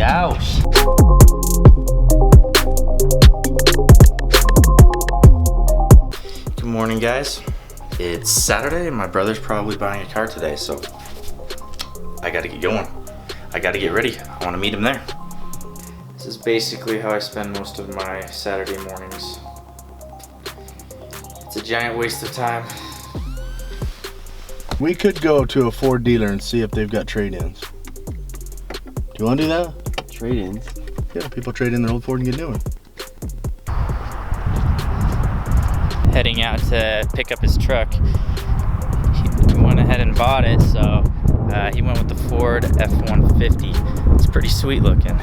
Ouch. Good morning, guys. It's Saturday and my brother's probably buying a car today, so I gotta get going. I gotta get ready. I wanna meet him there. This is basically how I spend most of my Saturday mornings. It's a giant waste of time. We could go to a Ford dealer and see if they've got trade-ins. Do you want to do that? Trade-ins? Yeah, people trade in their old Ford and get new one. Heading out to pick up his truck. He went ahead and bought it, so he went with the Ford F-150. It's pretty sweet looking.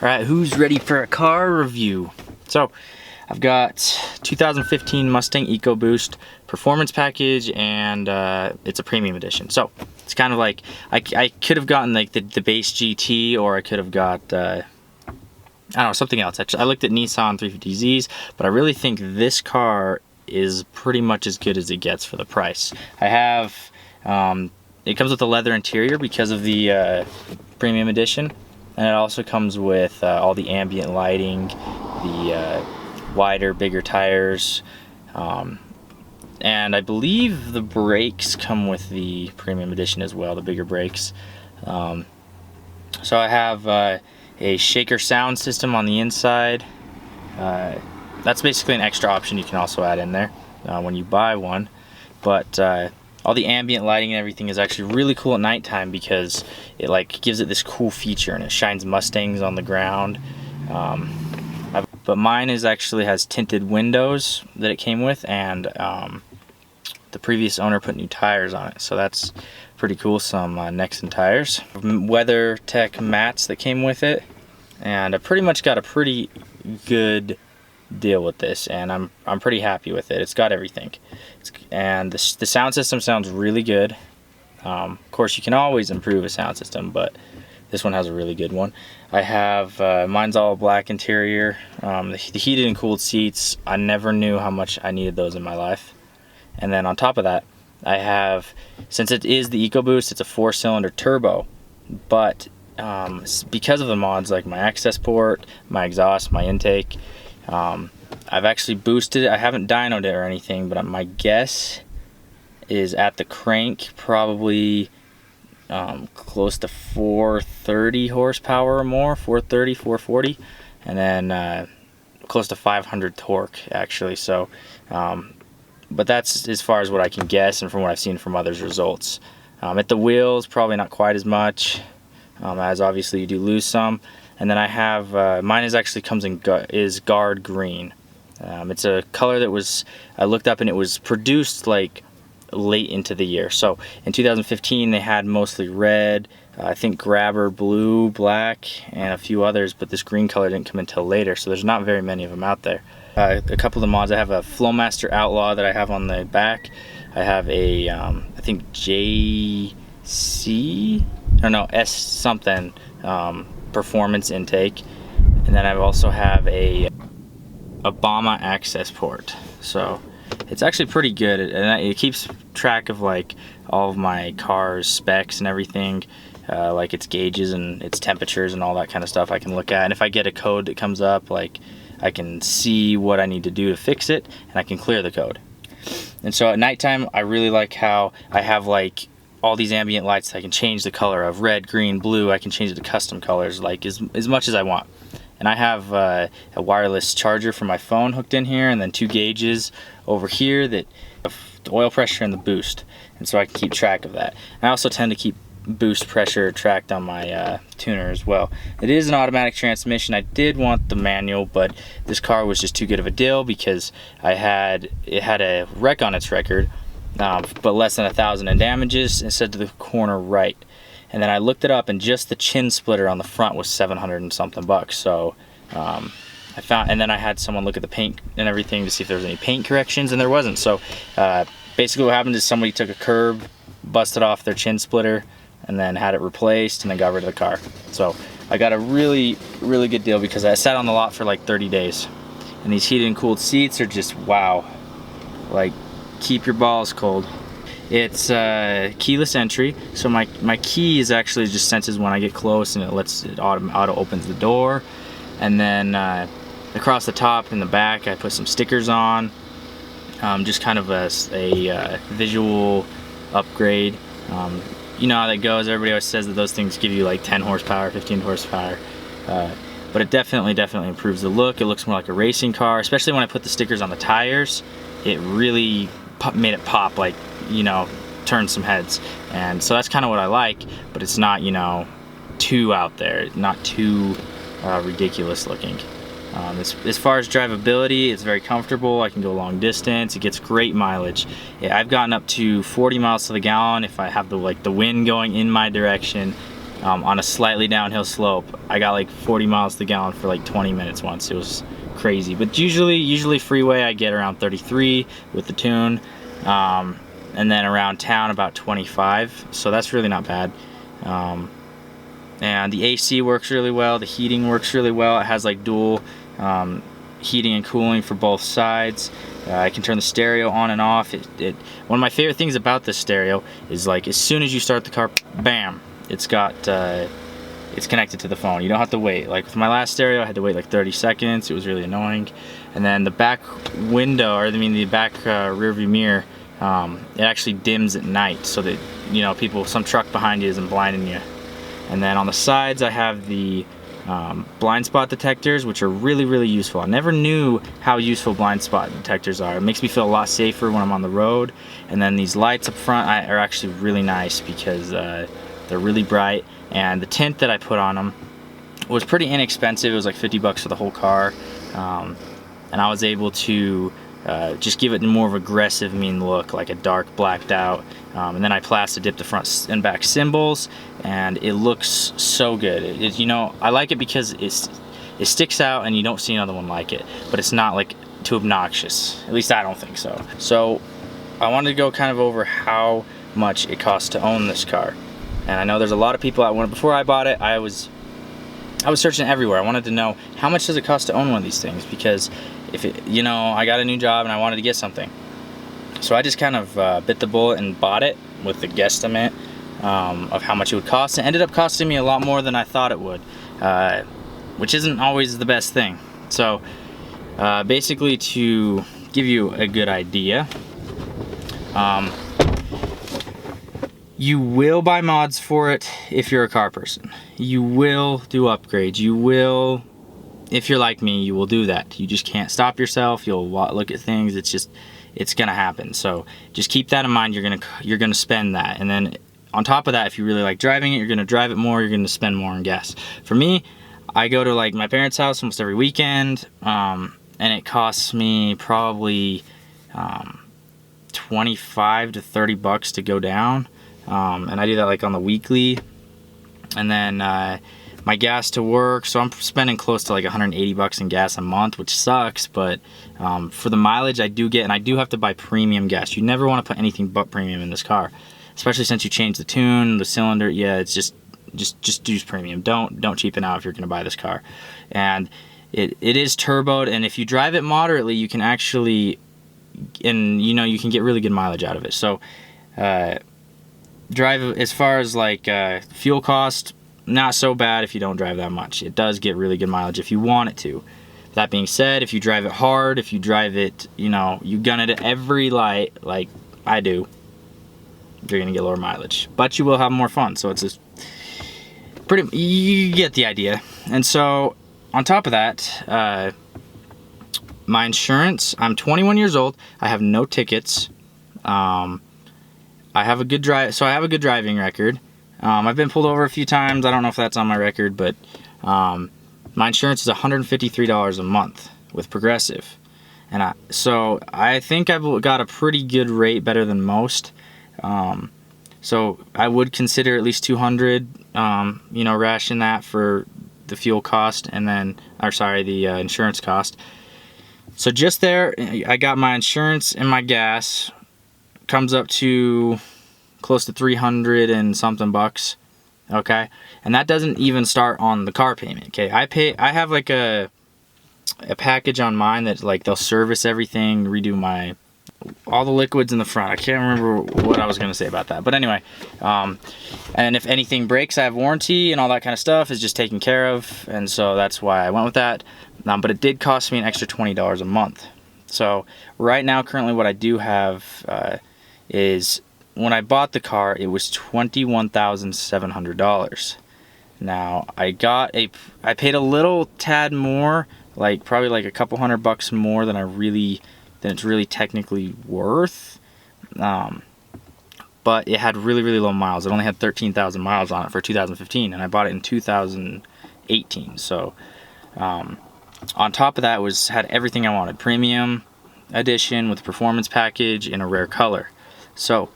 Alright, who's ready for a car review? So, I've got 2015 Mustang Ecoboost performance package, and it's a premium edition. So it's kind of like I could have gotten like the base GT, or I could have got I don't know, something else. I looked at Nissan 350Zs, but I really think this car is pretty much as good as it gets for the price. I have it comes with a leather interior because of the premium edition, and it also comes with all the ambient lighting, the wider, bigger tires, and I believe the brakes come with the premium edition as well, the bigger brakes. So I have a shaker sound system on the inside. That's basically an extra option you can also add in there when you buy one, but all the ambient lighting and everything is actually really cool at nighttime because it like gives it this cool feature, and it shines Mustangs on the ground. But mine actually has tinted windows that it came with, and the previous owner put new tires on it, so that's pretty cool. Some Nexen tires, WeatherTech mats that came with it, and I pretty much got a pretty good deal with this, and I'm pretty happy with it. It's got everything, and the sound system sounds really good. Of course, you can always improve a sound system, but this one has a really good one. I have, mine's all black interior. The heated and cooled seats, I never knew how much I needed those in my life. And then on top of that, I have, since it is the EcoBoost, it's a 4-cylinder turbo. But because of the mods, like my access port, my exhaust, my intake, I've actually boosted it. I haven't dynoed it or anything, but my guess is at the crank, probably close to 430 horsepower or more, 430, 440, and then close to 500 torque actually. So but that's as far as what I can guess, and from what I've seen from others' results. At the wheels, probably not quite as much, as obviously you do lose some. And then I have mine is guard green. It's a color that I looked up, and it was produced like late into the year. So in 2015 they had mostly red, I think grabber blue, black, and a few others, but this green color didn't come until later, so there's not very many of them out there. A couple of the mods, I have a Flowmaster Outlaw that I have on the back. I have a I think JC, or no, S something performance intake, and then I also have a Obama access port. So it's actually pretty good, and it keeps track of like all of my car's specs and everything, like its gauges and its temperatures and all that kind of stuff I can look at. And if I get a code that comes up, like I can see what I need to do to fix it, and I can clear the code. And so at nighttime, I really like how I have like all these ambient lights that I can change the color of: red, green, blue. I can change it to custom colors, like as much as I want. And I have a wireless charger for my phone hooked in here, and then 2 gauges over here that have the oil pressure and the boost, and so I can keep track of that. And I also tend to keep boost pressure tracked on my tuner as well. It is an automatic transmission. I did want the manual, but this car was just too good of a deal because it had a wreck on its record, but less than 1,000 in damages, instead to the corner right. And then I looked it up, and just the chin splitter on the front was 700 and something bucks. So I found, and then I had someone look at the paint and everything to see if there was any paint corrections, and there wasn't. So basically what happened is somebody took a curb, busted off their chin splitter, and then had it replaced, and then got rid of the car. So I got a really, really good deal because I sat on the lot for like 30 days. And these heated and cooled seats are just wow. Like, keep your balls cold. It's keyless entry, so my key is actually just senses when I get close, and it auto opens the door. And then across the top and the back I put some stickers on, just kind of a visual upgrade. You know how that goes. Everybody always says that those things give you like 10 horsepower, 15 horsepower. But it definitely improves the look. It looks more like a racing car, especially when I put the stickers on the tires. It really made it pop, like, you know, turn some heads. And so that's kind of what I like, but it's not, you know, too out there, not too ridiculous looking. As far as drivability, it's very comfortable. I can go long distance. It gets great mileage. Yeah, I've gotten up to 40 miles to the gallon if I have the wind going in my direction. On a slightly downhill slope, I got like 40 miles to the gallon for like 20 minutes once. It was crazy. But usually freeway I get around 33 with the tune, and then around town about 25. So that's really not bad. And the AC works really well. The heating works really well. It has like dual heating and cooling for both sides. I can turn the stereo on and off. One of my favorite things about this stereo is, like, as soon as you start the car, bam, it's connected to the phone. You don't have to wait. Like with my last stereo, I had to wait like 30 seconds. It was really annoying. And then the back window, or the back rear view mirror, it actually dims at night, so that, you know, some truck behind you isn't blinding you. And then on the sides, I have the blind spot detectors, which are really useful. I never knew how useful blind spot detectors are. It makes me feel a lot safer when I'm on the road. And then these lights up front are actually really nice because they're really bright, and the tint that I put on them was pretty inexpensive. It was like 50 bucks for the whole car, and I was able to just give it more of an aggressive, mean look, like a dark blacked out. And then I plastic dipped the front and back cymbals, and it looks so good. You know, I like it because it sticks out and you don't see another one like it, but it's not like too obnoxious. At least I don't think so. So I wanted to go kind of over how much it costs to own this car. And I know there's a lot of people before I bought it, I was searching everywhere. I wanted to know, how much does it cost to own one of these things? Because you know, I got a new job and I wanted to get something. So I just kind of bit the bullet and bought it with the guesstimate of how much it would cost. It ended up costing me a lot more than I thought it would, which isn't always the best thing. So basically, to give you a good idea, you will buy mods for it if you're a car person. You will do upgrades. You will, if you're like me, you will do that. You just can't stop yourself. You'll look at things. It's gonna happen. So just keep that in mind. You're gonna spend that, and then on top of that, if you really like driving it, you're gonna drive it more. You're gonna spend more on gas. For me, I go to like my parents' house almost every weekend, and it costs me probably 25 to 30 bucks to go down. And I do that like on the weekly, and then my gas to work, so I'm spending close to like 180 bucks in gas a month, which sucks, but for the mileage I do get, and I do have to buy premium gas. You never want to put anything but premium in this car, especially since you change the tune, the cylinder. Yeah, it's just use premium. Don't cheapen out if you're gonna buy this car. And it is turboed, and if you drive it moderately, you can actually, and you know, you can get really good mileage out of it. So drive, as far as like fuel cost, not so bad if you don't drive that much. It does get really good mileage if you want it to. That being said, if you drive it hard, if you drive it, you know, you gun it at every light like I do, you're gonna get lower mileage, but you will have more fun. So it's just you get the idea. And so on top of that, my insurance, I'm 21 years old, I have no tickets, I have a good driving record. I've been pulled over a few times. I don't know if that's on my record, but my insurance is $153 a month with Progressive, and so I think I've got a pretty good rate, better than most. So I would consider at least $200. You know, ration that for the fuel cost, and then, the insurance cost. So just there, I got my insurance and my gas. Comes up to close to 300 and something bucks, okay? And that doesn't even start on the car payment, okay? I have like a package on mine that, like, they'll service everything, redo my all the liquids in the front. I can't remember what I was going to say about that. But anyway, and if anything breaks, I have warranty and all that kind of stuff is just taken care of. And so that's why I went with that. But it did cost me an extra $20 a month. So right now, currently what I do have is, when I bought the car, it was $21,700. Now I paid a little tad more, like probably like a couple $100 more than it's really technically worth. But it had really, really low miles. It only had 13,000 miles on it for 2015, and I bought it in 2018. So on top of that, had everything I wanted: premium edition with performance package in a rare color. So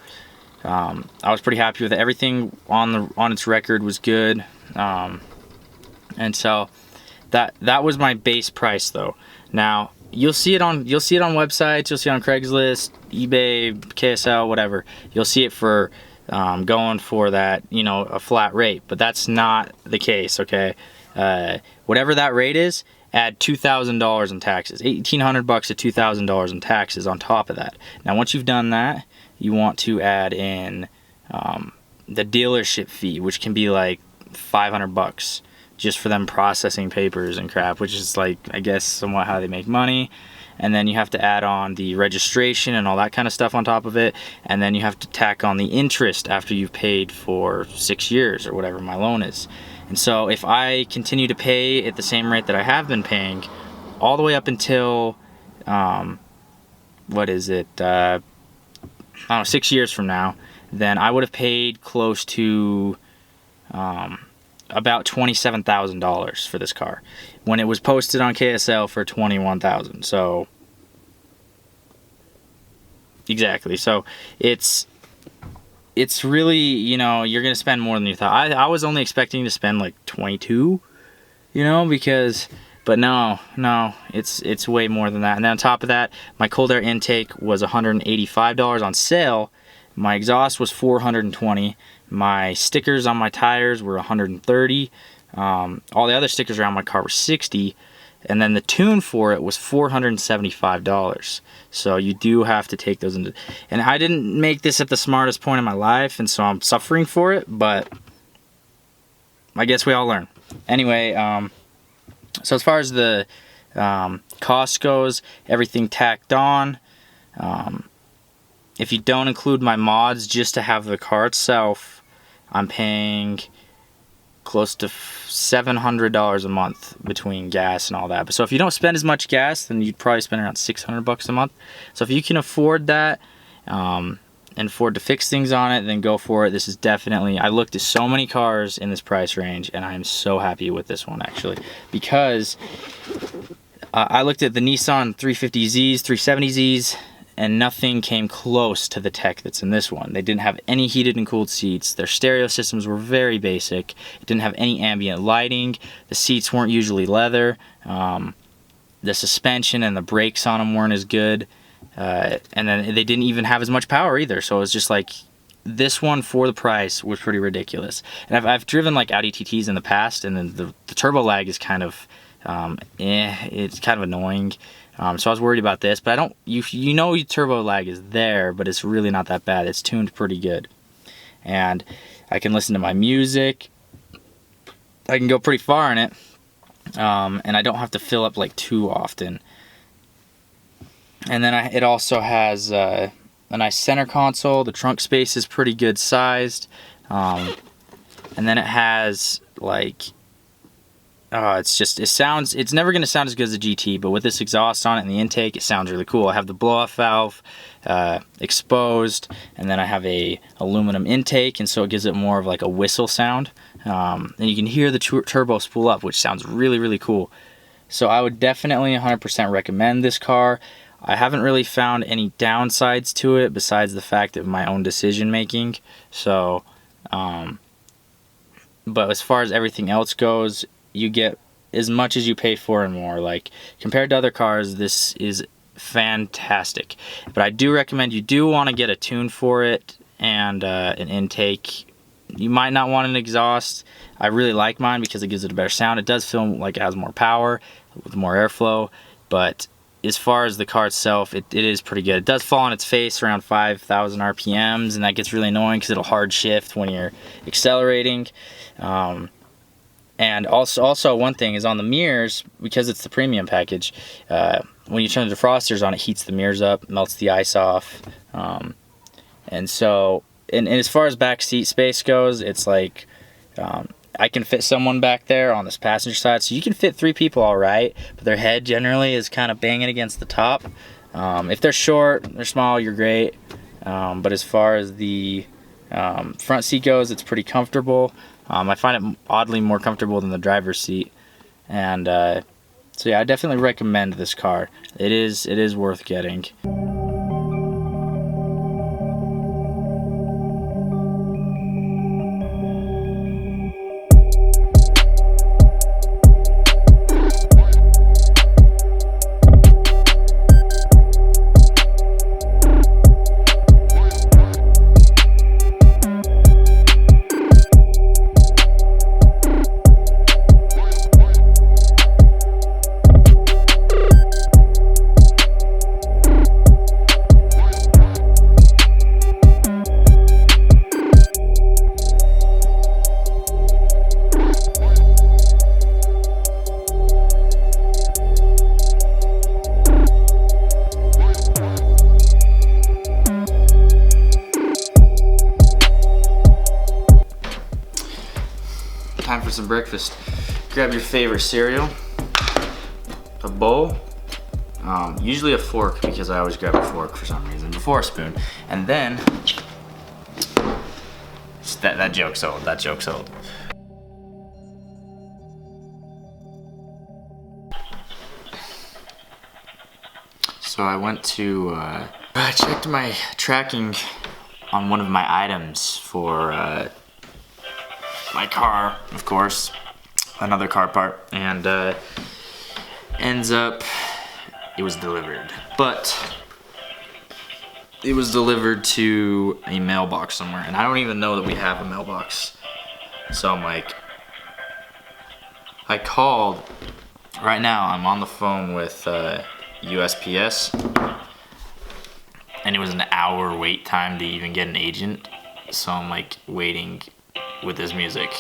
I was pretty happy with it. Everything on its record was good, and so that was my base price though. Now you'll see it on websites, you'll see it on Craigslist, eBay, KSL, whatever. You'll see it for going for that, a flat rate, but that's not the case. Okay, whatever that rate is, add $2,000 in taxes, $1,800 to $2,000 in taxes on top of that. Now once you've done that, you want to add in the dealership fee, which can be like $500 just for them processing papers and crap, which is like, I guess, somewhat how they make money. And then you have to add on the registration and all that kind of stuff on top of it. And then you have to tack on the interest after you've paid for 6 years or whatever my loan is. And so if I continue to pay at the same rate that I have been paying all the way up until, what is it, I don't know, 6 years from now, then I would have paid close to about $27,000 for this car when it was posted on KSL for $21,000. So exactly. So it's really, you're gonna spend more than you thought. I was only expecting to spend like 22, because, but no, it's way more than that. And then on top of that, my cold air intake was $185 on sale. My exhaust was $420. My stickers on my tires were $130. All the other stickers around my car were $60. And then the tune for it was $475. So you do have to take those into... And I didn't make this at the smartest point in my life, and so I'm suffering for it, but I guess we all learn. Anyway, so as far as the cost goes, everything tacked on. If you don't include my mods just to have the car itself, I'm paying close to $700 a month between gas and all that. But so if you don't spend as much gas, then you'd probably spend around $600 a month. So if you can afford that and afford to fix things on it, then go for it. This is definitely, I looked at so many cars in this price range, and I am so happy with this one actually, because I looked at the Nissan 350Zs, 370Zs, and nothing came close to the tech that's in this one. They didn't have any heated and cooled seats. Their stereo systems were very basic. It didn't have any ambient lighting. The seats weren't usually leather. The suspension and the brakes on them weren't as good. And then they didn't even have as much power either. So it was just like, this one for the price was pretty ridiculous. And I've driven like Audi TTs in the past, and then the turbo lag is kind of, it's kind of annoying. So I was worried about this, but I don't, your turbo lag is there, but it's really not that bad. It's tuned pretty good. And I can listen to my music. I can go pretty far in it. And I don't have to fill up like too often. And then it also has a nice center console. The trunk space is pretty good sized. And then it has like, it's never going to sound as good as the GT, but with this exhaust on it and the intake, it sounds really cool. I have the blow-off valve exposed, and then I have a aluminum intake, and so it gives it more of like a whistle sound. And you can hear the turbo spool up, which sounds really, really cool. So I would definitely 100% recommend this car. I haven't really found any downsides to it besides the fact of my own decision making. So, but as far as everything else goes, you get as much as you pay for and more. Like, compared to other cars, this is fantastic. But I do recommend, you do want to get a tune for it and an intake. You might not want an exhaust. I really like mine because it gives it a better sound. It does feel like it has more power with more airflow, but as far as the car itself, it is pretty good. It does fall on its face around 5,000 RPMs, and that gets really annoying because it'll hard shift when you're accelerating. And also one thing is on the mirrors, because it's the premium package, when you turn the defrosters on, it heats the mirrors up, melts the ice off. And so, and as far as back seat space goes, it's like, I can fit someone back there on this passenger side, so you can fit 3 people all right, but their head generally is kind of banging against the top. If they're short, they're small, you're great. But as far as the front seat goes, it's pretty comfortable. I find it oddly more comfortable than the driver's seat. And so yeah, I definitely recommend this car. It is worth getting. Time for some breakfast. Grab your favorite cereal, a bowl, usually a fork because I always grab a fork for some reason, before a spoon, and then, that joke's old, that joke's old. So I went to, I checked my tracking on one of my items for, my car, of course, another car part, and ends up it was delivered. But it was delivered to a mailbox somewhere, and I don't even know that we have a mailbox. So I'm like, I called, right now I'm on the phone with USPS, and it was an hour wait time to even get an agent. So I'm like waiting with this music,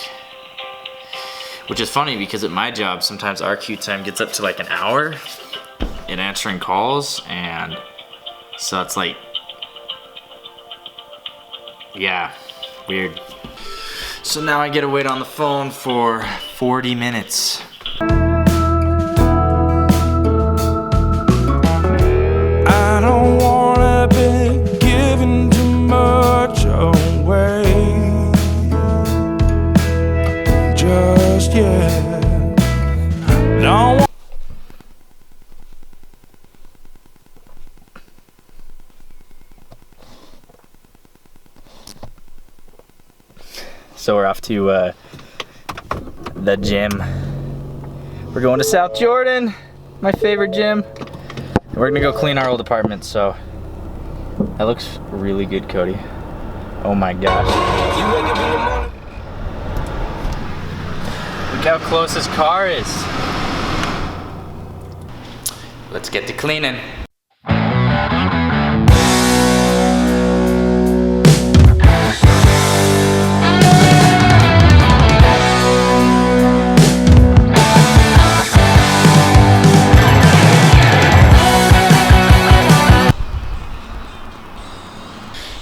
which is funny because at my job sometimes our queue time gets up to like an hour in answering calls, and so it's like, yeah, weird. So now I get to wait on the phone for 40 minutes. I don't wanna be giving too much away just yet. Don't. So we're off to the gym. We're going to South Jordan, my favorite gym. And we're gonna go clean our old apartment, so that looks really good, Cody. Oh my gosh. Look how close this car is. Let's get to cleaning.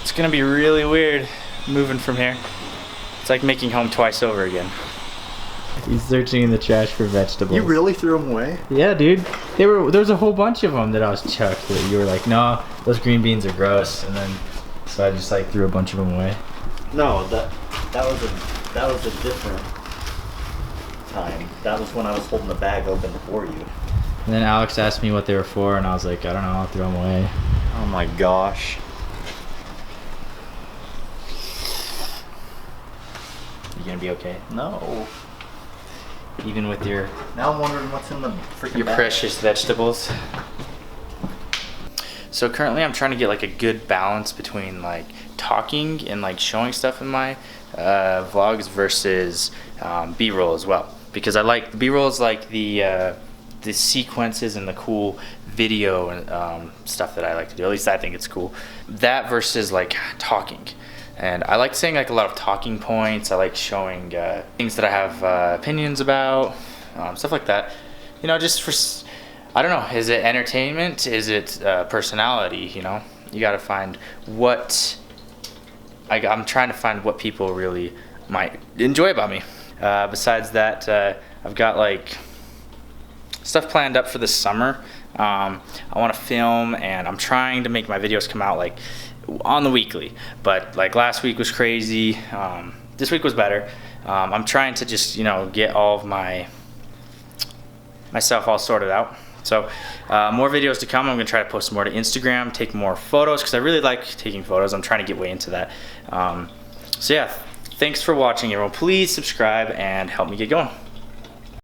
It's gonna be really weird moving from here. It's like making home twice over again. He's searching in the trash for vegetables. You really threw them away? Yeah, dude. There was a whole bunch of them that I was chucked that you were like, no, those green beans are gross, and then so I just like threw a bunch of them away. No, that was a different time. That was when I was holding the bag open for you. And then Alex asked me what they were for, and I was like, I don't know, I'll throw them away. Oh my gosh. You gonna be okay? No. Even with your Now I'm wondering what's in the freaking bag. precious vegetables. So currently I'm trying to get like a good balance between like talking and like showing stuff in my vlogs versus B-roll as well, because I like B-roll is like the the sequences and the cool video and stuff that I like to do. At least I think it's cool. That versus like talking. And I like saying like a lot of talking points. I like showing things that I have opinions about, stuff like that. You know, just for, I don't know, is it entertainment? Is it personality? You know, you got to find what, I'm trying to find what people really might enjoy about me. Besides that, I've got like stuff planned up for this summer. I want to film, and I'm trying to make my videos come out like on the weekly, but like last week was crazy. This week was better. I'm trying to just, you know, get all of myself all sorted out. So more videos to come. I'm gonna try to post more to Instagram, take more photos, because I really like taking photos. I'm trying to get way into that. So yeah, thanks for watching, everyone. Please subscribe and help me get going.